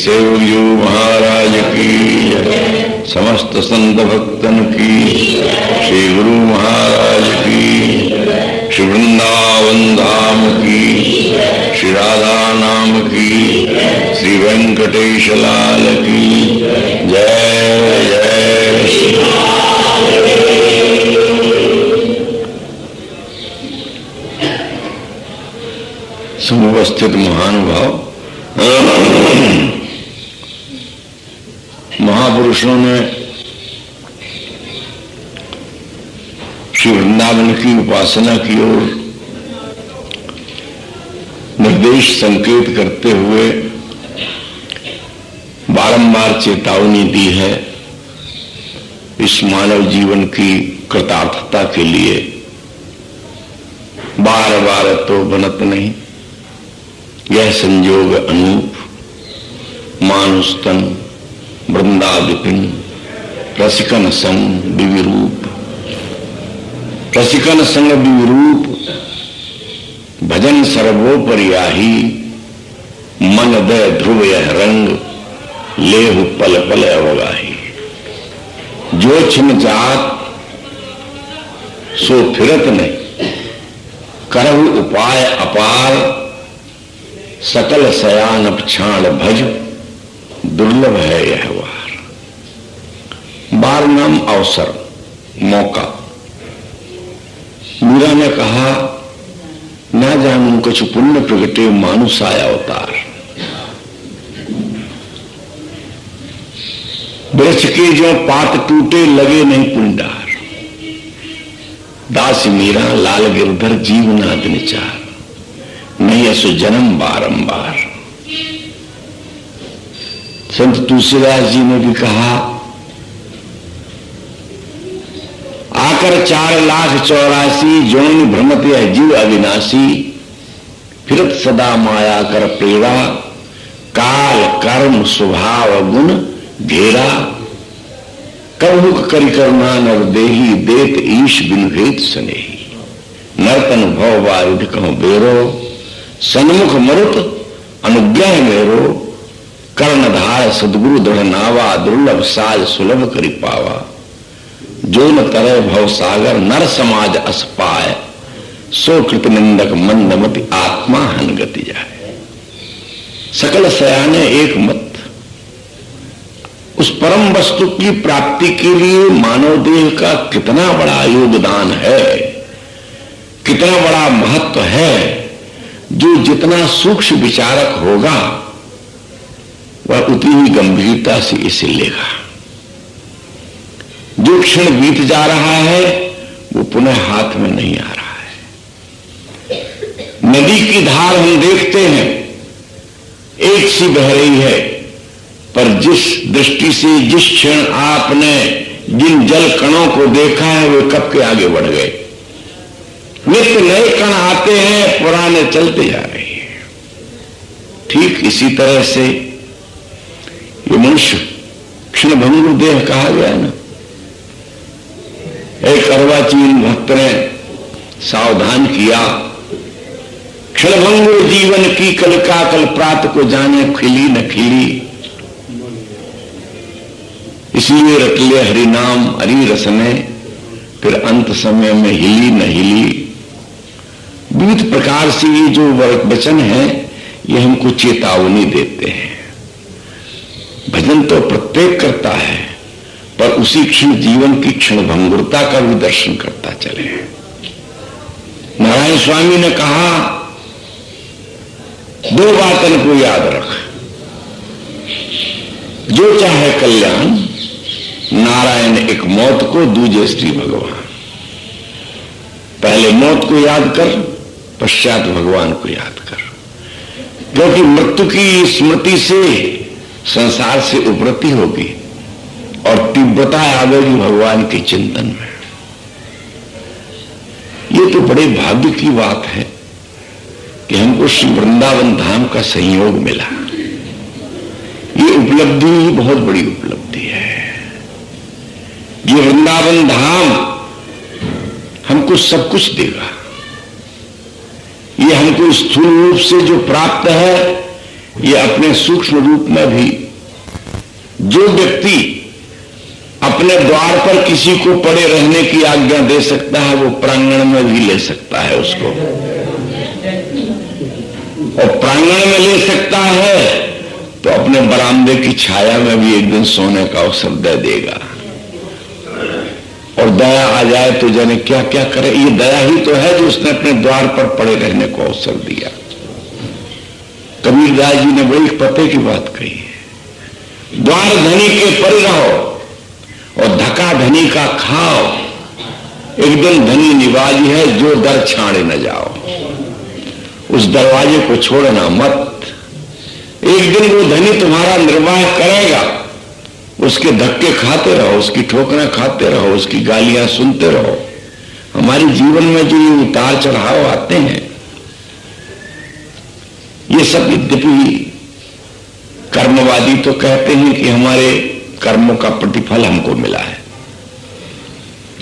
सेवजू महाराज की जय, समस्त संत भक्तन की, श्री गुरु महाराज की, श्री वृंदावन धाम की, श्री राधा नाम की, श्री वेंकटेश लाल की जय जय श्री। समुपस्थित महानुभाव, महापुरुषों ने श्री वृंदावन की उपासना की ओर निर्देश संकेत करते हुए बारंबार चेतावनी दी है। इस मानव जीवन की कृतार्थता के लिए बार बार तो बनत नहीं, यह संयोग अनूप, मानुस्तन वृंदाविपिन रसिकन संग विविरूप, रसिकन संग विविरूप भजन सर्वोपरियाही, मन दय ध्रुव यह रंग लेहु पल पल अवगाही। जो छिन जात सो फिरत नहीं, करहु उपाय अपार, सकल सयान क्षाण भज दुर्लभ है यह वार। बार नाम अवसर, मौका। मीरा ने कहा, ना जानू कुछ पुण्य प्रगटे मानुष आया अवतार। वृक्ष के जो पात टूटे लगे नहीं पुंडार, दास मीरा लाल गिरधर जीवनाद निचार, नहीं असु जन्म बारंबार। संत तुलसीदास जी ने भी कहा, आकर 4,84,000 जोन भ्रमत है जीव अविनाशी, फिरत सदा माया कर प्रेरा, काल कर्म स्वभाव गुण घेरा, कबहुक करि करुणा नर देही, देत ईश बिन भेद स्नेही, नर्तन भव बारिध कहूं बेरो, सन्मुख मरुत अनुग्रह मेरो, कर्णधार सदगुरु दृढ़ नावा, दुर्लभ साज सुलभ करि पावा, जो न तरह भव सागर नर समाज अस पाए, सो कृत निंदक मंदमति आत्मा हन गति जाए। सकल सयाने एक मत। उस परम वस्तु की प्राप्ति के लिए मानव देह का कितना बड़ा योगदान है, कितना बड़ा महत्व है, जो जितना सूक्ष्म विचारक होगा वह उतनी ही गंभीरता से इसे लेगा। जो क्षण बीत जा रहा है वो पुनः हाथ में नहीं आ रहा है। नदी की धार हम देखते हैं एक सी बह रही है, पर जिस दृष्टि से जिस क्षण आपने जिन जल कणों को देखा है वे कब के आगे बढ़ गए। नित्य नए कण आते हैं, पुराने चलते जा रहे हैं। ठीक इसी तरह से ये मनुष्य क्षणभंगुर देह कहा गया ना। एक अर्वाचीन भक्त ने सावधान किया, क्षणभंगुर जीवन की कलिका कल प्रात को जाने खिली न खिली, इसलिए रट ले हरि नाम हरि रस में, फिर अंत समय में हिली न हिली। विविध प्रकार से ये जो वचन है ये हमको चेतावनी देते हैं। भजन तो प्रत्येक करता है, पर उसी क्षण जीवन की क्षणभंगुरता का भी दर्शन करता चले। नारायण स्वामी ने कहा, 2 बातों को याद रख, जो चाहे कल्याण, नारायण एक मौत को, दूजे श्री भगवान। पहले मौत को याद कर, पश्चात भगवान को याद कर, क्योंकि मृत्यु की स्मृति से संसार से उपरति होगी और तीव्रता आवेगी भगवान के चिंतन में। ये तो बड़े भाग्य की बात है कि हमको श्री वृंदावन धाम का संयोग मिला। ये उपलब्धि ही बहुत बड़ी उपलब्धि है। ये वृंदावन धाम हमको सब कुछ देगा। ये हमको स्थूल रूप से जो प्राप्त है ये अपने सूक्ष्म रूप में भी जो व्यक्ति अपने द्वार पर किसी को पड़े रहने की आज्ञा दे सकता है, वो प्रांगण में भी ले सकता है उसको, और प्रांगण में ले सकता है तो अपने बरामदे की छाया में भी एक दिन सोने का अवसर दे देगा। और दया आ जाए तो जाने क्या क्या करे। ये दया ही तो है जो उसने अपने द्वार पर पड़े रहने को अवसर दिया। कबीरदास जी ने बड़ी पते की बात कही है, द्वार धनी के पर रहो और धका धनी का खाओ, एक दिन धनी निवाजी है जो दर छाड़े न जाओ, उस दरवाजे को छोड़ना मत। एक दिन वो धनी तुम्हारा निर्वाह करेगा, उसके धक्के खाते रहो, उसकी ठोकरें खाते रहो, उसकी गालियां सुनते रहो। हमारे जीवन में जो ये उतार चढ़ाव आते हैं, ये सब यद्यपि कर्मवादी तो कहते हैं कि हमारे कर्मों का प्रतिफल हमको मिला है,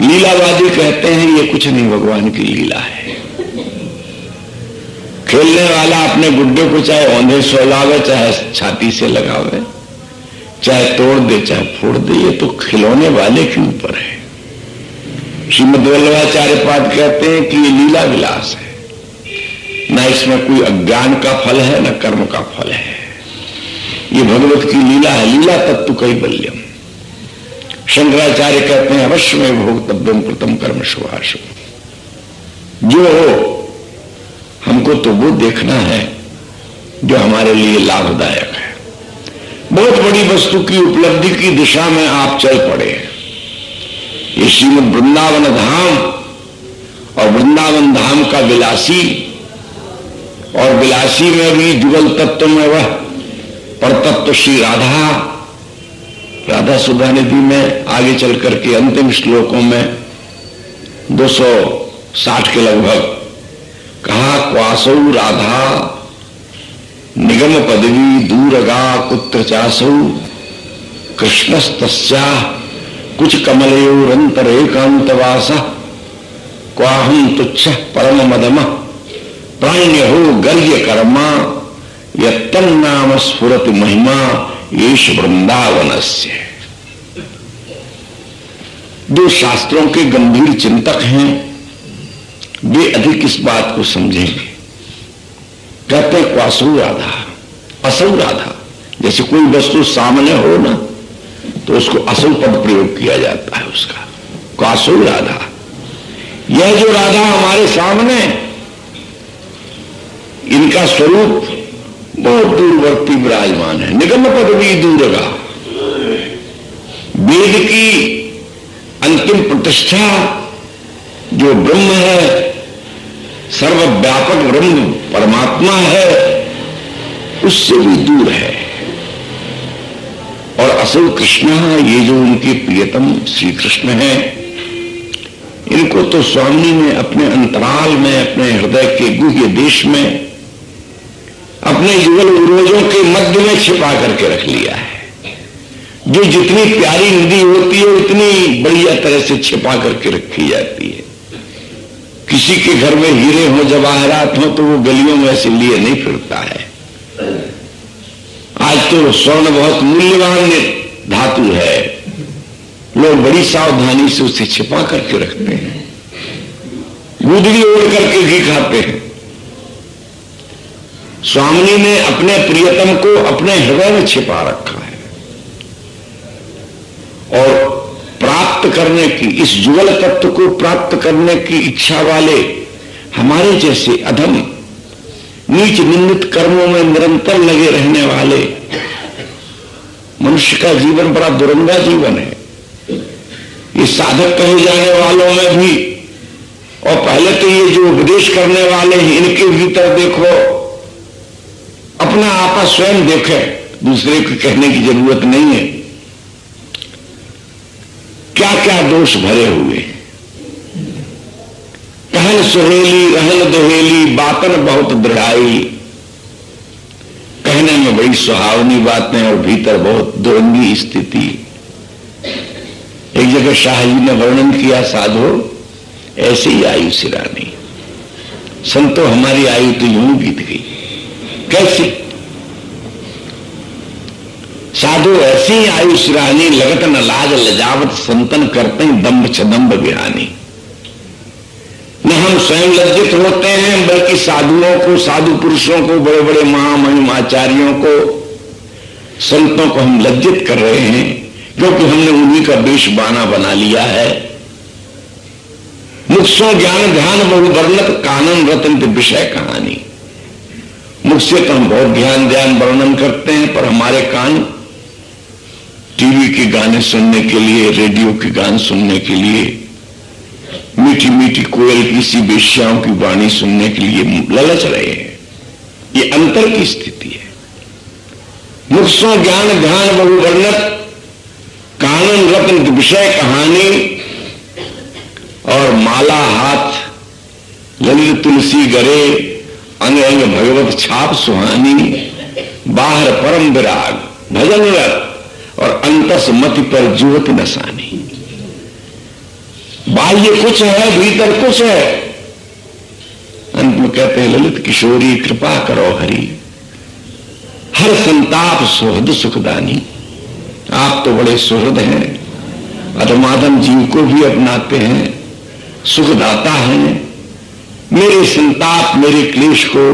लीलावादी कहते हैं ये कुछ नहीं, भगवान की लीला है। खेलने वाला अपने गुड्डे को चाहे औंधे सोलावे, चाहे छाती से लगावे, चाहे तोड़ दे चाहे फोड़ दे, ये तो खिलौने वाले के ऊपर है। श्रीमद् वल्लभाचार्य पाद कहते हैं कि ये लीला विलास है, ना इसमें कोई अज्ञान का फल है ना कर्म का फल है, ये भगवत की लीला है। लीला तत्व कैवल्यम। शंकराचार्य कहते हैं अवश्य में भोक्तव्यम कृतम कर्म शुभाशु। जो हो हमको तो वो देखना है जो हमारे लिए लाभदायक है। बहुत बड़ी वस्तु की उपलब्धि की दिशा में आप चल पड़े। ये श्रीमद् वृंदावन धाम और वृंदावन धाम का विलासी, और विलासी में भी जुगल तत्व में वह परतत्व श्री राधा, राधा सुधा निधि में आगे चल करके अंतिम श्लोकों में 260 के लगभग कहा, क्वासौ राधा निगम पदवी दूरगा कुत्र चासौ कृष्णस्तस्या कुछ कमलयोरंतर एकांतवास क्वाहम तुच्छ परम मदम प्राण्य हो गर्य कर्मा यत्तन्नाम स्फुरति महिमा येष वृंदावनस्य। जो शास्त्रों के गंभीर चिंतक हैं वे अधिक इस बात को समझेंगे। कहते हैं क्वासौ राधा, असौ राधा। जैसे कोई वस्तु सामने हो ना तो उसको असौ पद प्रयोग किया जाता है उसका, क्वासौ राधा। यह जो राधा हमारे सामने, इनका स्वरूप बहुत दूरवर्ती विराजमान है। निगम पदवी दूरगा, वेद की अंतिम प्रतिष्ठा जो ब्रह्म है, सर्वव्यापक ब्रह्म परमात्मा है, उससे भी दूर है। और असुर कृष्ण, ये जो उनके प्रियतम श्री कृष्ण है, इनको तो स्वामी ने अपने अंतराल में, अपने हृदय के गुह्य देश में, अपने युगल उरोजों के मध्य में छिपा करके रख लिया है। जो जितनी प्यारी नदी होती है उतनी बढ़िया तरह से छिपा करके रखी जाती है। किसी के घर में हीरे हो, जवाहरात हो, तो वो गलियों में ऐसे लिए नहीं फिरता है। आज तो स्वर्ण बहुत मूल्यवान धातु है, लोग बड़ी सावधानी से उसे छिपा करके रखते हैं, गुदड़ी ओढ़ करके घी खाते हैं। स्वामी ने अपने प्रियतम को अपने हृदय में छिपा रखा है, और प्राप्त करने की, इस जुगल तत्व को प्राप्त करने की इच्छा वाले हमारे जैसे अधम नीच निंदित कर्मों में निरंतर लगे रहने वाले मनुष्य का जीवन बड़ा दुरंगा जीवन है। ये साधक कहे जाने वालों में भी, और पहले तो ये जो उपदेश करने वाले हैं इनके भीतर देखो, अपना आपा स्वयं देखे, दूसरे को कहने की जरूरत नहीं है। क्या क्या दोष भरे हुए। कहन सुहेली रहन दोहेली बातन बहुत दृढ़ाई, कहने में बड़ी सुहावनी बातें और भीतर बहुत दुरंगी स्थिति। एक जगह शाह जी ने वर्णन किया, साधो ऐसे ही आयु सिरानी। संतो हमारी आयु तो यूं बीत गई। कैसे? साधु ऐसी आयुष रानी, लगत न लाज लजावत, संतन करते हैं दम्भ छदम्भ बिहानी। न हम स्वयं लज्जित होते हैं, बल्कि साधुओं को, साधु पुरुषों को, बड़े बड़े महामहिम आचार्यों को, संतों को हम लज्जित कर रहे हैं, क्योंकि हमने उन्हीं का वेश बाना बना लिया है। मुख सो ज्ञान ध्यान बहु वर्णत, कानन रतन विषय कहानी। मुख से तो हम बहुत ध्यान वर्णन करते हैं, पर हमारे कान टीवी के गाने सुनने के लिए, रेडियो के गाने सुनने के लिए, मीठी मीठी कोयल की सी वेश्याओं की वाणी सुनने के लिए ललच रहे हैं। ये अंतर की स्थिति है। मुख सो ज्ञान ध्यान बहु वर्णत, कानन रत्न विषय कहानी, और माला हाथ ललित तुलसी गरे, अंग अंग भगवत छाप सुहानी। बाहर परम विराग भजन रत, और अंतस मति पर जुवत नसानी। बाह्य कुछ है, भीतर कुछ है। अंत में कहते हैं ललित किशोरी कृपा करो हरि, हर संताप सुहृद सुखदानी। आप तो बड़े सुहृद हैं, अधमाधम जीव को भी अपनाते हैं, सुखदाता हैं। मेरे संताप, मेरे क्लेश को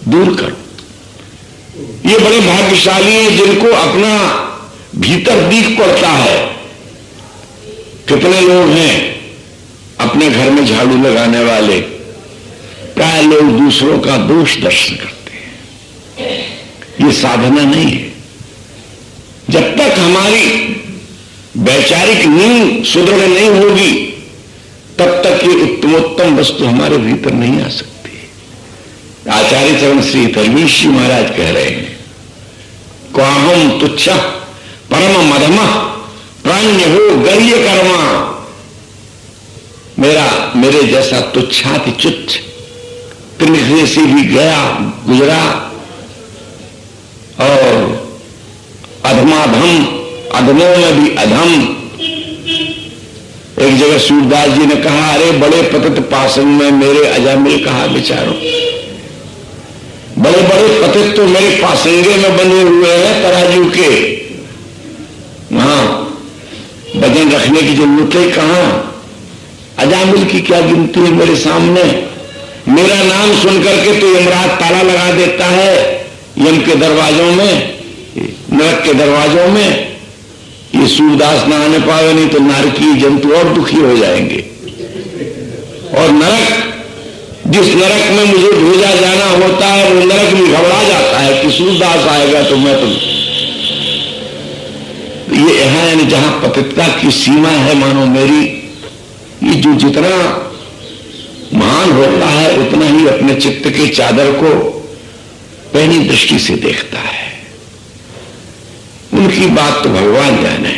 दूर करो। ये बड़े भाग्यशाली हैं जिनको अपना भीतर दिख पड़ता है। कितने लोग हैं अपने घर में झाड़ू लगाने वाले, प्राय लोग दूसरों का दोष दर्शन करते हैं। ये साधना नहीं है। जब तक हमारी वैचारिक नींव सुदृढ़ नहीं होगी, तब तक ये उत्तमोत्तम वस्तु हमारे भीतर नहीं आ सकती। आचार्य चरण श्री धर्मेश जी महाराज कह रहे हैं, क्वाहम तुच्छ परम मधम प्राण्य हो गर्य कर्मा। मेरे जैसा तुच्छाति तुच्छ, त्रिनेत्र से भी गया गुजरा, और अधमाधम, अधमों में भी अधम। एक जगह सूरदास जी ने कहा, अरे बड़े पतित पासंग में मेरे अजामिल कहा विचारो। बड़े बड़े पतित तो मेरे पासंगे में बने हुए हैं तराजू के, वहां वजन रखने की जरूरत है कहां। अजामिल की क्या गिनती है मेरे सामने। मेरा नाम सुन करके तो यमराज ताला लगा देता है यम के दरवाजों में, नरक के दरवाजों में। ये सूरदास ना आने पावे, नहीं तो नरकी जंतु और दुखी हो जाएंगे। और नरक, जिस नरक में मुझे भेजा जाना होता है, वो नरक भी घबरा जाता है कि सूरदास आएगा तो मैं तो। ये यहां यानी जहां पतितता की सीमा है मानो मेरी, ये जो जितना महान होता है उतना ही अपने चित्त के चादर को पैनी दृष्टि से देखता है। उनकी बात तो भगवान जाने।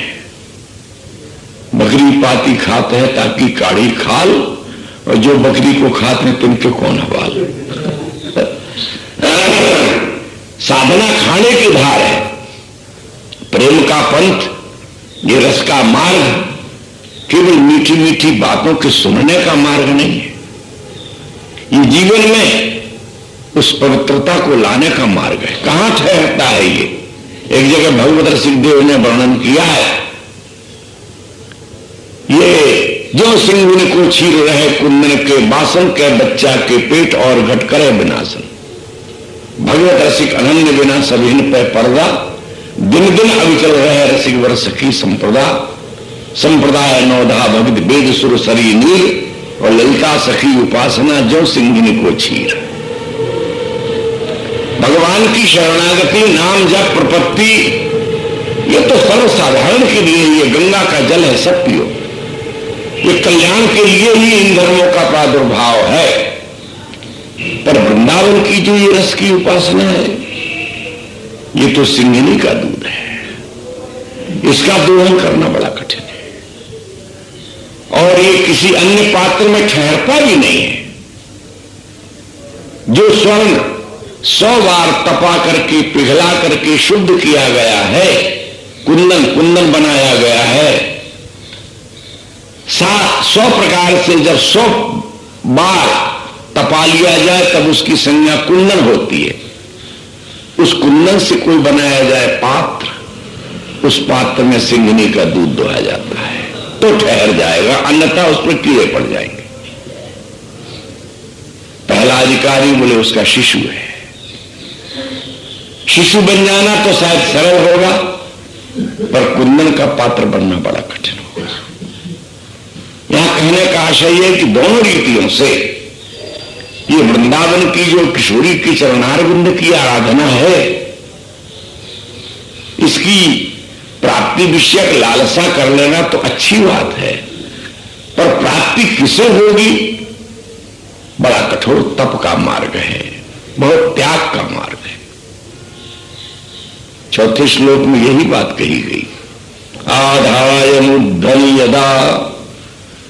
बकरी पाती खाते हैं ताकि काढ़ी खाल, और जो बकरी को खाते हैं तिनके कौन हवाल। साधना खाने की धार है, प्रेम का पंथ, ये रस का मार्ग केवल मीठी मीठी बातों के सुनने का मार्ग नहीं है। ये जीवन में उस पवित्रता को लाने का मार्ग है। कहां ठहरता है ये? एक जगह भगवत रसिकदेव ने वर्णन किया है, ये जो सिंगुन को छीर रहे कुंदन के बासन, के बच्चा के पेट और घट करे विनाशन। भगवत रसिक अनन्य बिना सभिन पे पर्दा, दिन दिन अविचल रहे रसिक वर्ष की संप्रदा। संप्रदाय नौधा भगत वेद सुर सरी नील, और ललिता सखी उपासना जो सिंगिनी को छीर। भगवान की शरणागति, नाम जप, प्रपत्ति, ये तो सर्वसाधारण के लिए, ये गंगा का जल है, सब पियो। ये कल्याण के लिए ही इन धर्मों का प्रादुर्भाव है। पर वृंदावन की जो ये रस की उपासना है, ये तो सिंगिनी का दूध है। इसका दोहन करना बड़ा कठिन है, और ये किसी अन्य पात्र में ठहरता भी नहीं है। जो स्वर्ण 100 बार तपा करके, पिघला करके शुद्ध किया गया है, कुंदन बनाया गया है, 100 प्रकार से जब 100 बार तपा लिया जाए तब उसकी संज्ञा कुंदन होती है। उस कुंदन से कोई बनाया जाए पात्र, उस पात्र में सिंघनी का दूध दोहा जाता है तो ठहर जाएगा, अन्यथा उस पर कीड़े पड़ जाएंगे। पहला अधिकारी बोले उसका शिशु है। शिशु बन जाना तो शायद सरल होगा, पर कुंदन का पात्र बनना बड़ा कठिन होगा। यहां कहने का आशय है कि दोनों रीतियों से ये वृंदावन की जो किशोरी की चरणारविंद की आराधना है, इसकी प्राप्ति विषयक लालसा कर लेना तो अच्छी बात है, पर प्राप्ति किसे होगी? बड़ा कठोर तप का मार्ग है, बहुत त्याग का मार्ग है। चौथे श्लोक में यही बात कही गई। आधाय मुद्धन यदा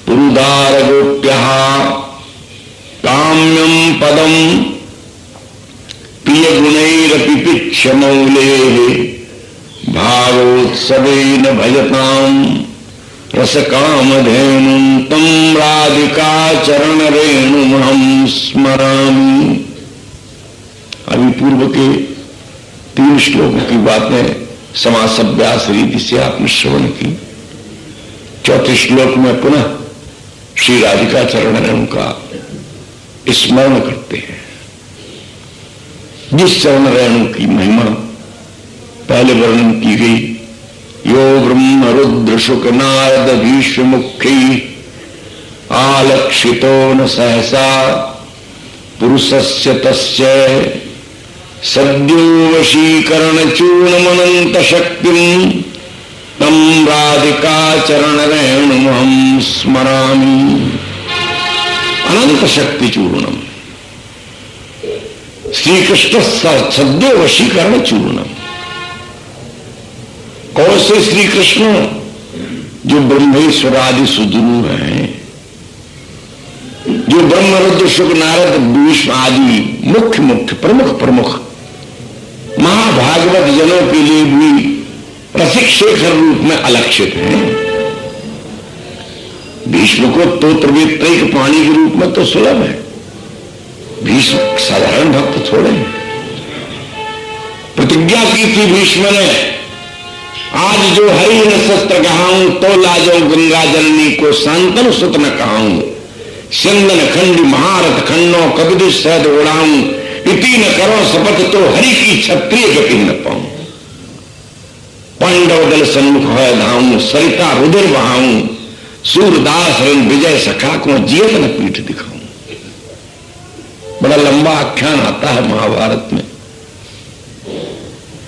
पुरुदार गोप्यः काम्यम पदम प्रिय गुणैरपि पिक्षमौलेः भावोत्सवेन भजताम रसकामधेनुं तम राधिका चरण रेणुमहं स्मरामि। अभी पूर्व के 3 श्लोकों की बातें समासभ्यास रीति से आपने श्रवण की। चौथे श्लोक में पुनः श्री राधिका चरण रेणु का स्मरण करते हैं। जिस चरण रेणु की महिमा पहले वर्णन की गई, यो ब्रह्म रुद्र शुक नारद भीष्म मुख्य आलक्षितो न सहसा पुरुषस्य तस्य सद्यो वशीकरण चूर्णमनंत शक्तिं तम राधिका चरण रेणुमहं स्मरामि। अनंत शक्ति चूर्णम श्री कृष्ण सद्यो वशीकरण चूर्णम। कौन से श्री कृष्ण? जो ब्रह्मेश्वर आदि सुदुरू हैं, जो ब्रह्म रुद्र शुक नारद भीष्म आदि मुख्य मुख्य प्रमुख प्रमुख महाभागवत जनों के लिए भी रसिक शेखर रूप में अलक्षित हैं। भीष्म को तोत्रवेत्रैक पाणी के रूप में तो सुलभ है, भीष्म साधारण भक्त थोड़े हैं। प्रतिज्ञा की थी भीष्म ने, आज जो हरि न शस्त्र कहाऊं तो लाजो गंगा जननी को शांतन सुत न कहाऊं, चंदन खंड महारथ खंडो कबिद सहद उड़ाऊं, इति न करो शपथ तो हरि की क्षत्रिय गति न पाऊं। पांडव दल सन्मुख है धाऊं, सरिता रुधिर बहाऊं, सूरदास रण विजय सखा को जियत न पीठ दिखाऊं। बड़ा लंबा आख्यान आता है महाभारत में।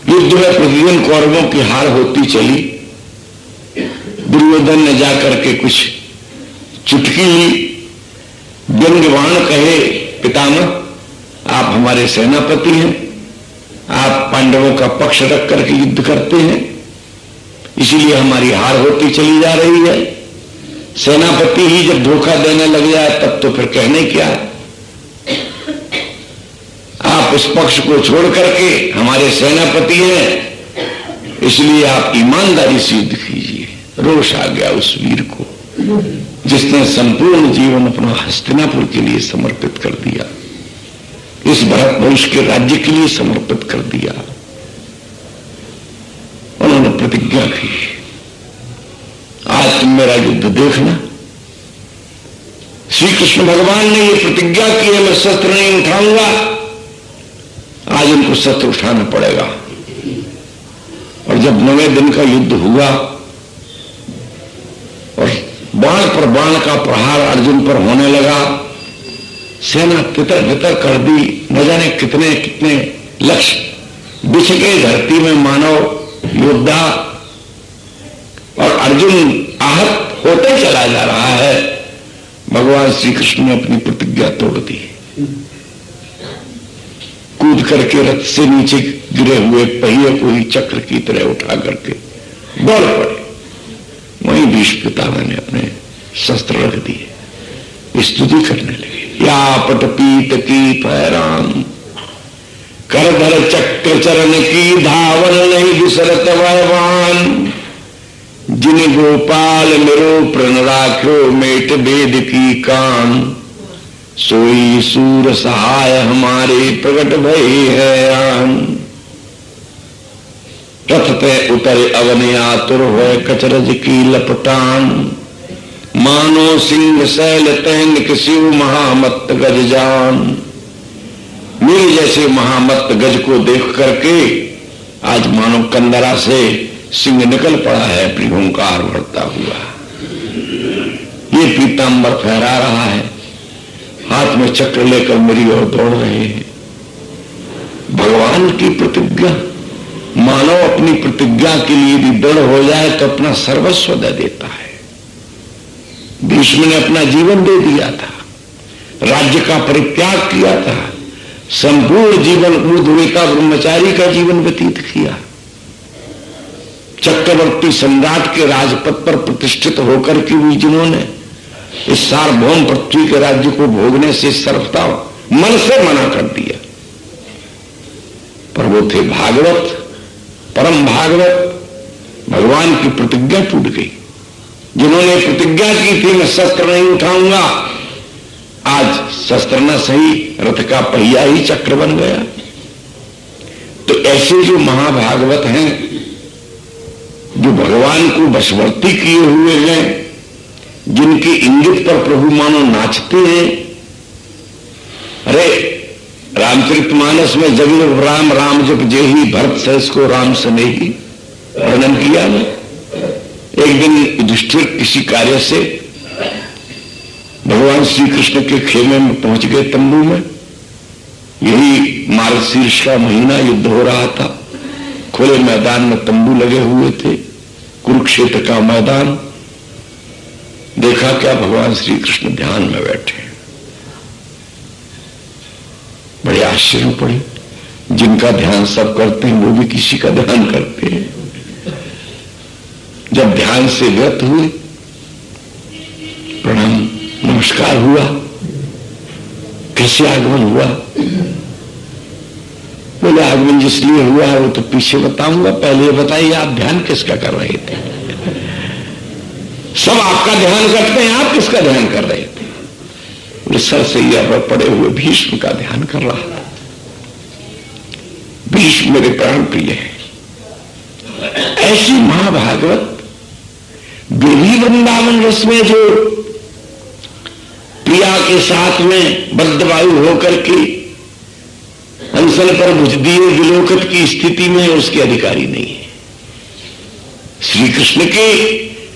युद्ध में प्रतिदिन कौरवों की हार होती चली। दुर्योधन ने जाकर के कुछ चुटकी ली, व्यंग्यवाण कहे, पितामह आप हमारे सेनापति हैं, आप पांडवों का पक्ष रख करके युद्ध करते हैं, इसीलिए हमारी हार होती चली जा रही है। सेनापति ही जब धोखा देने लग जाए तब तो फिर कहने क्या है? आप उस पक्ष को छोड़ करके हमारे सेनापति हैं, इसलिए आप ईमानदारी से युद्ध कीजिए। रोष आ गया उस वीर को जिसने संपूर्ण जीवन अपना हस्तिनापुर के लिए समर्पित कर दिया, इस भरत वंश के राज्य के लिए समर्पित कर दिया। उन्होंने प्रतिज्ञा की, आज तुम मेरा युद्ध देखना। श्री कृष्ण भगवान ने ये प्रतिज्ञा की है, मैं शस्त्र नहीं उठाऊंगा। आज उनको शस्त्र उठाना पड़ेगा। और जब 9वें दिन का युद्ध हुआ और बाण पर बाण का प्रहार अर्जुन पर होने लगा, सेना तितर बितर कर दी, न जाने कितने कितने लक्ष्य बिछ गए धरती में मानव योद्धा, और अर्जुन आहत होते चला जा रहा है। भगवान श्री कृष्ण ने अपनी प्रतिज्ञा तोड़ दी, कूद करके रथ से नीचे गिरे हुए पहिए को ही चक्र की तरह उठा करके दौड़ पड़े। वहीं भीष्म पितामह ने अपने शस्त्र रख दिए, स्तुति करने लगे। या पट पीत की पैराम करधर चक्र चरण की धावन नहीं बिसरत वहवान, जिन गोपाल मेरो प्रण राख्यो मेट वेद की कान, सोई सूर सहाय हमारे प्रकट भय है आन। रथ ते उतरे अवने आतुर हुए कचरज की लपटान, मानो सिंह शैल तैन किसिव महामत गज जान। मेरे जैसे महामत गज को देख करके आज मानो कंदरा से सिंह निकल पड़ा है अपनी हुंकार भरता हुआ। ये पीतांबर फहरा रहा है, हाथ में चक्र लेकर मेरी ओर दौड़ रहे हैं। भगवान की प्रतिज्ञा, मानव अपनी प्रतिज्ञा के लिए भी दृढ़ हो जाए तो अपना सर्वस्व दे देता है। भीष्म ने अपना जीवन दे दिया था, राज्य का परित्याग किया था, संपूर्ण जीवन ऊर्ध्वरेता ब्रह्मचारी का जीवन व्यतीत किया। चक्रवर्ती सम्राट के राजपथ पर प्रतिष्ठित होकर के भी जिन्होंने इस सार्वभौम पृथ्वी के राज्य को भोगने से सर्वथा मन से मना कर दिया, पर वो थे भागवत, परम भागवत। भगवान की प्रतिज्ञा टूट गई। जिन्होंने प्रतिज्ञा की थी मैं शस्त्र नहीं उठाऊंगा, आज शस्त्र न सही रथ का पहिया ही चक्र बन गया। तो ऐसे जो महाभागवत हैं, जो भगवान को वशवर्ती किए हुए हैं, जिनके इंगित पर प्रभु मानो नाचते हैं। अरे रामचरितमानस में जग राम राम जप जेहि भरत सहस को राम स्नेही वर्णन किया ना। एक दिन युधिष्ठिर किसी कार्य से भगवान श्री कृष्ण के खेमे में पहुंच गए, तंबू में। यही मार्गशीर्ष का महीना, युद्ध हो रहा था। खुले मैदान में तंबू लगे हुए थे, कुरुक्षेत्र का मैदान। देखा क्या, भगवान श्री कृष्ण ध्यान में बैठे। बड़े आश्चर्य पड़े, जिनका ध्यान सब करते हैं वो भी किसी का ध्यान करते हैं। जब ध्यान से व्यक्त हुए, प्रणाम नमस्कार हुआ, कैसे आगमन हुआ? बोले आगमन जिसलिए हुआ है वो तो पीछे बताऊंगा, पहले बताइए आप ध्यान किसका कर रहे थे? सब आपका ध्यान करते हैं, आप किसका ध्यान कर रहे थे? बोले सरसैया पर पड़े हुए भीष्म का ध्यान कर रहा था। भीष्म मेरे प्राण प्रिय है। ऐसी महाभागवत देवी वृंदावन रस में जो प्रिया के साथ में बद्धवायु होकर के अनशन पर बुझ दिए विलोकत की स्थिति में उसके अधिकारी नहीं है। श्री कृष्ण के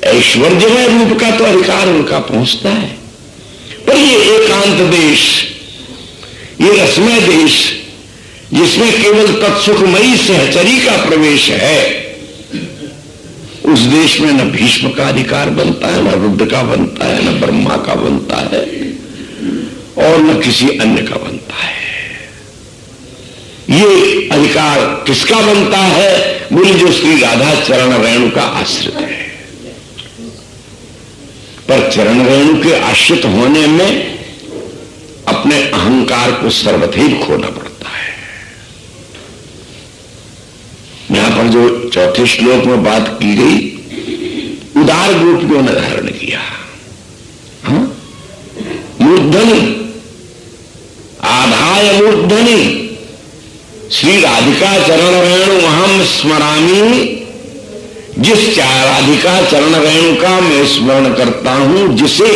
ऐश्वर्यमय रूप का तो अधिकार उनका पहुंचता है, पर ये एकांत देश, ये रसमय देश जिसमें केवल तत्सुखमयी सहचरी का प्रवेश है, उस देश में न भीष्म का अधिकार बनता है, न रुद्र का बनता है, न ब्रह्मा का बनता है, और न किसी अन्य का बनता है। ये अधिकार किसका बनता है? बोले जो श्री राधा चरण रेणु का आश्रित है। पर चरण रेणु के आश्रित होने में अपने अहंकार को सर्वथैव खोना पड़ता है। यहां पर जो चौथे श्लोक में बात की गई, उदार गोपियों ने धारण किया। मूर्धनि आधाय मूर्धनि श्री राधिका चरण रेणु अहम स्मरामि। जिस राधिका चरण रेणु का मैं स्मरण करता हूं, जिसे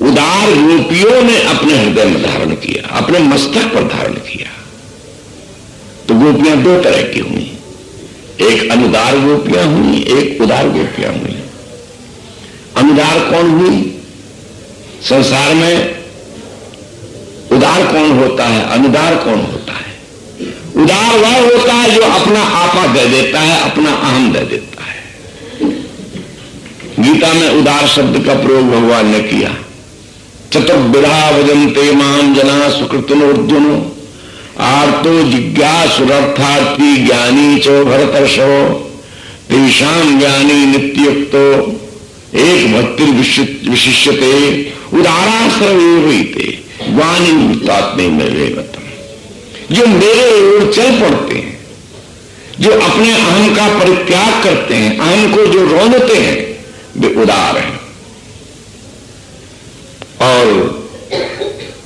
उदार गोपियों ने अपने हृदय में धारण किया, अपने मस्तक पर धारण किया। तो गोपियां दो तरह की हुई, एक अनुदार गोपियां हुई, एक उदार गोपियां हुई। अनुदार कौन हुई? संसार में उदार कौन होता है, अनुदार कौन होता है? उदार वह होता है जो अपना आपा दे देता है, अपना अहम दे देता है। गीता में उदार शब्द का प्रयोग भगवान ने किया। चतुर्विधा भजन्ते माम जना सुकृतनोर्जुनो आर्तो जिज्ञासुरर्थार्थी ज्ञानी चो भरतर्षो तेषां ज्ञानी नित्युक्तो एक भक्ति विशिष्यते उदाराश्रवे ज्ञानी भूतात्मे में। जो मेरे ओर चल पड़ते हैं, जो अपने अहम का परित्याग करते हैं, अहम को जो रोंदते हैं, वे उदार हैं। और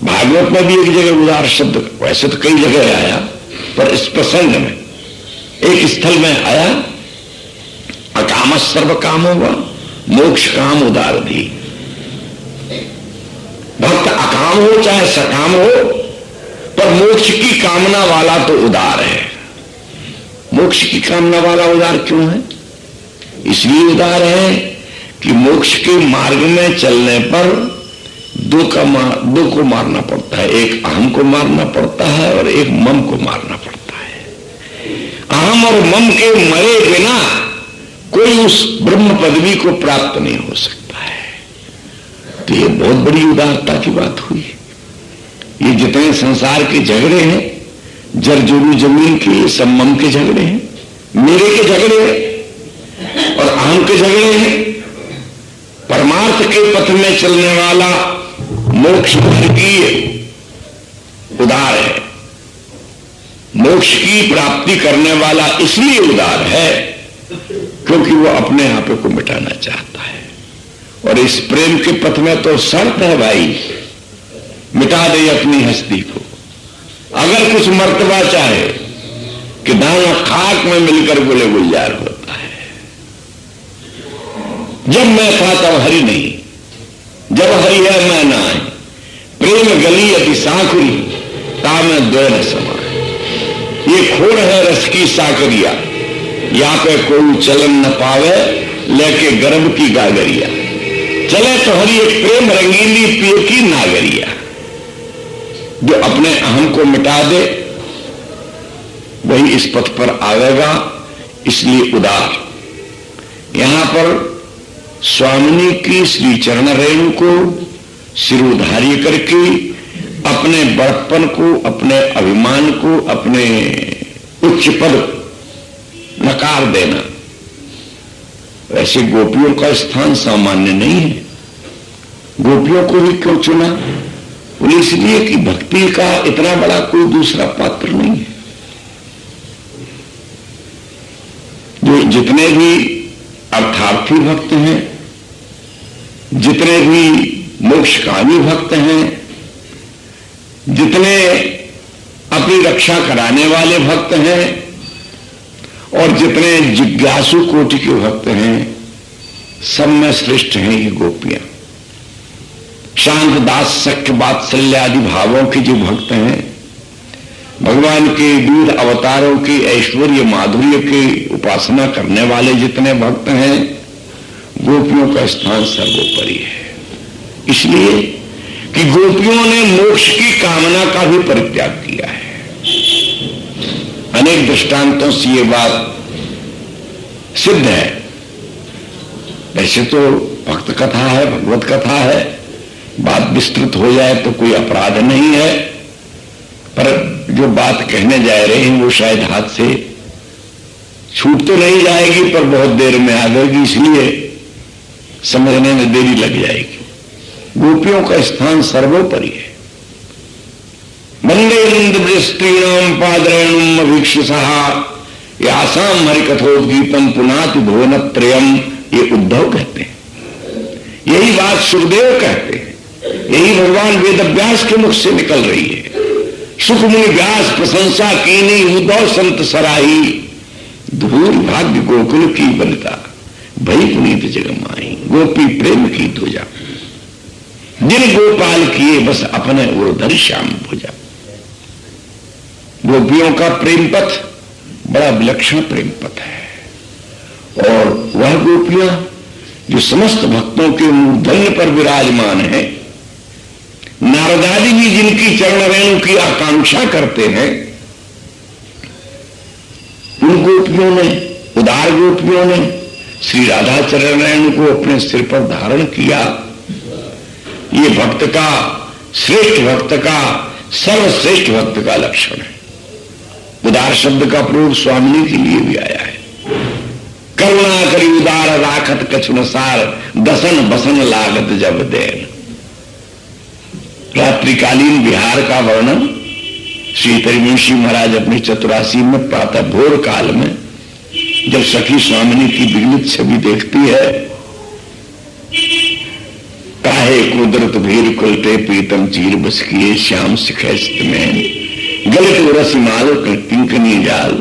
भागवत में भी एक जगह उदार शब्द, वैसे तो कई जगह आया, पर इस प्रसंग में एक स्थल में आया, अकाम सर्व काम होगा, मोक्ष काम उदार धी। भक्त अकाम हो चाहे सकाम हो, पर मोक्ष की कामना वाला तो उदार है। मोक्ष की कामना वाला उदार क्यों है? इसलिए उदार है कि मोक्ष के मार्ग में चलने पर दो को मारना पड़ता है। एक अहम को मारना पड़ता है और एक मम को मारना पड़ता है। अहम और मम के मरे बिना कोई उस ब्रह्म पदवी को प्राप्त नहीं हो सकता है। तो ये बहुत बड़ी उदारता की बात हुई। ये जितने संसार के झगड़े हैं, जरजोरू जमीन के, सब मम के झगड़े हैं, मेरे के झगड़े हैं और अहम के झगड़े हैं। परमार्थ के पथ में चलने वाला मोक्ष मार्गीय उदार है। मोक्ष की प्राप्ति करने वाला इसलिए उदार है क्योंकि वो अपने आप को मिटाना चाहता है। और इस प्रेम के पथ में तो शर्त है भाई, मिटा दे अपनी हस्ती को। अगर कुछ मर्तबा चाहे कि दाना खाक में मिलकर बोले गुलजार होता है। जब मैं था तब हरि नहीं, जब हरि है मैं ना आए। प्रेम गली अति साखुरी ता में दो न समाए। ये खोड़ है रस की साकरिया, या पे कोई चलन न पावे लेके गर्भ की गागरिया। चले तो हरि एक प्रेम रंगीली पिए की नागरिया। जो अपने अहम को मिटा दे वही इस पथ पर आवेगा। इसलिए उदार। यहां पर स्वामिनी की श्री चरण रेणु को सिरोधार्य करके अपने बड़प्पन को, अपने अभिमान को, अपने उच्च पद नकार देना। वैसे गोपियों का स्थान सामान्य नहीं है। गोपियों को भी क्यों चुना? इसलिए कि भक्ति का इतना बड़ा कोई दूसरा पात्र नहीं है। जो जितने भी अर्थार्थी भक्त हैं, जितने भी मोक्षकामी भक्त हैं, जितने अपनी रक्षा कराने वाले भक्त हैं और जितने जिज्ञासु कोटि के भक्त हैं, सब में श्रेष्ठ हैं ये गोपियां। शांत दास सख्य वात्सल्य आदि भावों के जो भक्त हैं, भगवान के विविध अवतारों की ऐश्वर्य माधुर्य की उपासना करने वाले जितने भक्त हैं, गोपियों का स्थान सर्वोपरि है। इसलिए कि गोपियों ने मोक्ष की कामना का भी परित्याग किया है। अनेक दृष्टांतों से ये बात सिद्ध है। वैसे तो भक्त कथा है, भगवत कथा है, बात विस्तृत हो जाए तो कोई अपराध नहीं है, पर जो बात कहने जा रहे हैं वो शायद हाथ से छूट तो नहीं जाएगी, पर बहुत देर में आ जाएगी, इसलिए समझने में देरी लग जाएगी। गोपियों का स्थान सर्वोपरि है। वंदे नंद स्त्रीणाम पादरेणुम अभीक्षसहा यासाम हरिकथोद्गीतम पुनाति भुवन त्रयम। ये उद्धव कहते हैं, यही बात सुखदेव कहते हैं, यही भगवान वेद व्यास के मुख से निकल रही है। सुख मुनि व्यास प्रशंसा कीनी उद्धव संत सराही। धूल भाग्य गोकुल की बलिता भई पुनीत जगमाई। गोपी प्रेम की ध्वजा जिन गोपाल किए बस अपने उर्धर श्याम भुजा। गोपियों का प्रेम पथ बड़ा विलक्षण प्रेम पथ है और वह गोपियां जो समस्त भक्तों के मूर्धन्य पर विराजमान है। नारदादी भी जिनकी चरण रेणु की आकांक्षा करते हैं, उन गोपियों ने, उदार गोपियों ने श्री राधा चरण रेणु को अपने सिर पर धारण किया। ये भक्त का, श्रेष्ठ भक्त का, सर्वश्रेष्ठ भक्त का लक्षण है। उदार शब्द का प्रयोग स्वामिनी के लिए भी आया है। करुणा करी उदार राखत कछुनसार दसन बसन लागत जब देन। रात्रिकालीन विहार का वर्णन श्री त्रिमुंशी महाराज अपनी चतुरासी में प्रातः भोर काल में जब सखी स्वामिनी की विगलित छवि देखती है, काहे कुदरत भीर कुलटे पीतम चीर बस किए श्याम सिखस्त में गलित रस माल किंकनी जाल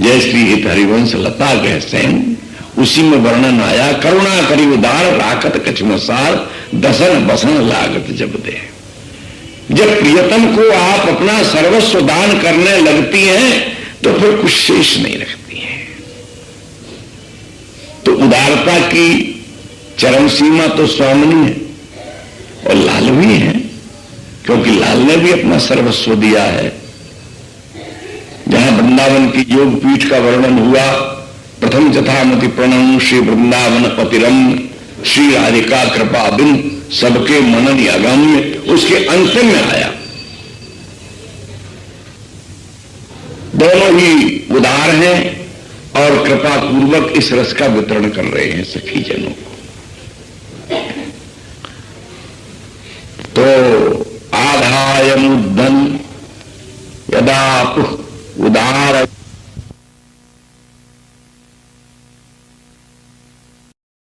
जय श्री हित हरिवंश लता कह सैन, उसी में वर्णन आया। करुणा करी उदार राकत कछमसार, दसन बसन लागत जब दे। जब प्रियतम को आप अपना सर्वस्व दान करने लगती हैं तो फिर कुछ शेष नहीं रखती हैं। तो उदारता की चरम सीमा तो स्वामिनी है और लाल भी है, क्योंकि लाल ने भी अपना सर्वस्व दिया है। जहां वृंदावन की योग पीठ का वर्णन हुआ, प्रथम जथामति प्रणम श्री वृंदावन पतिरम श्री राधिका कृपा बिन सबके मनन अगम्य, उसके अंतिम में आया। दोनों ही उदार हैं और कृपा पूर्वक इस रस का वितरण कर रहे हैं सखी जनों को। तो आधाय मुद्धन यदा उदार